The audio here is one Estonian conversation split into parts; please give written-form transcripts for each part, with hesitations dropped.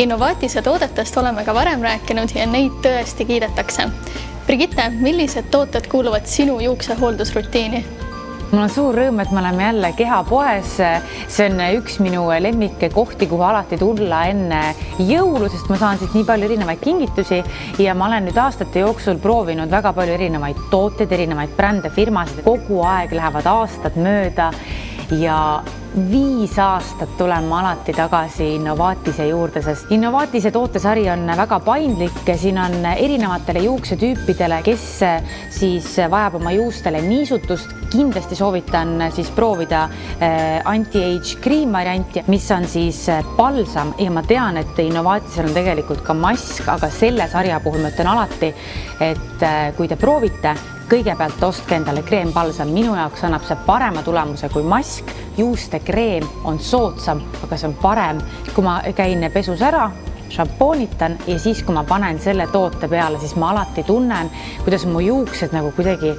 Innovatise toodetest oleme ka varem rääkinud ja neid tõesti kiidetakse. Brigitte, millised tooted kuuluvad sinu juuksehooldusrutiini? Mul on suur rõõm, et me oleme jälle Kehapoes. See on üks minu lemmike kohti, kuhu alati tulla enne jõulu, sest ma saan siit nii palju erinevaid kingitusi ja ma olen nüüd aastate jooksul proovinud väga palju erinevaid tooteid, erinevaid brände, firmasid. Kogu aeg lähevad aastad mööda ja 5 aastat tulen ma alati tagasi Innovatise juurde, sest Innovatise tootesari on väga paindlik. Siin on erinevatele juuksetüüpidele, kes siis vajab oma juustele niisutust. Kindlasti soovitan siis proovida anti-age cream varianti, mis on siis balsam ja ma tean, et Innovatisel on tegelikult ka mask, aga selle sarja puhul ma ütlen alati, et kui te proovite, kõigepealt ostke endale kreembalsam. Minu jaoks annab see parema tulemuse kui mask. Juuste kreem on soodsam, aga see on parem. Kui ma käin pesus ära, šampoonitan ja siis, kui ma panen selle toote peale, siis ma alati tunnen, kuidas mu juuksed nagu kuidagi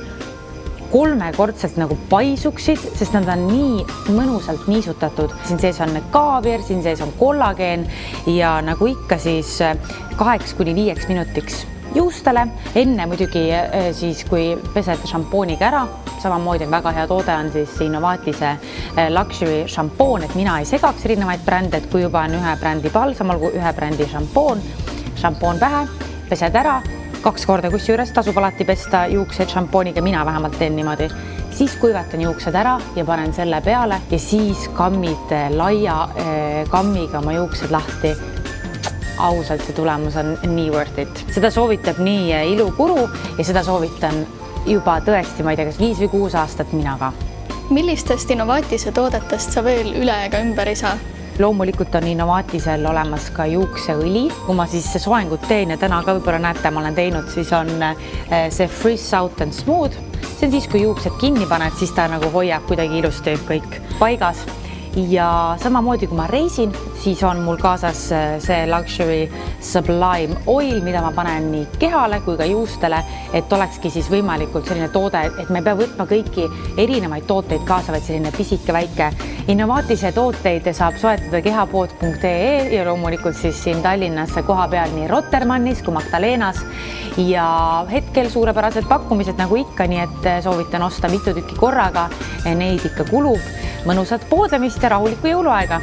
3-kordselt nagu paisuksid, sest nad on nii mõnusalt niisutatud. Siin sees on kaavier, siin sees on kollageen ja nagu ikka siis 8-5 minutiks juustele. Enne muidugi siis, kui pesed šampooniga ära, samamoodi väga hea toode on siis Innovatise luxury šampoon, et mina ei segaks erinevaid brände, et kui juba on ühe brändi balsam, olgu ühe brändi šampoon pähe, pesed ära, 2 korda kusjuures tasub alati pesta juuksed šampooniga, mina vähemalt teen niimoodi. Siis kuivatan juuksed ära ja panen selle peale ja siis kammid laia kammiga oma juuksed lahti. Ausalt see tulemus on nii worth it. Seda soovitab nii ilukuru ja seda soovitan juba tõesti, ma ei tea, kas 5 või 6 aastat mina ka. Millistest Innovatise toodetest sa veel üle ega ümber ei saa? Loomulikult on Innovatisel olemas ka juukseõli. Kui ma siis soengut teen ja täna ka võib-olla näete, ma olen teinud, siis on see Frizz Out and Smooth. See on siis, kui juuksed kinni paned, siis ta nagu hoiab kuidagi ilusti kõik paigas. Ja samamoodi, kui ma reisin, siis on mul kaasas see Luxury Sublime Oil, mida ma panen nii kehale kui ka juustele, et olekski siis võimalikult selline toode, et me pea võtma kõiki erinevaid tooteid kaasa, vaid selline pisike väike. Innovatise tooteid saab soetada kehapood.ee ja loomulikult siis siin Tallinnas koha peal nii Rotermannis kui Magdalenas ja hetkel suurepärased pakkumised nagu ikka, nii et soovitan osta mitu tükki korraga, neid ikka kulub. Mõnusat poodlemist ja rahulikku jõuluaega!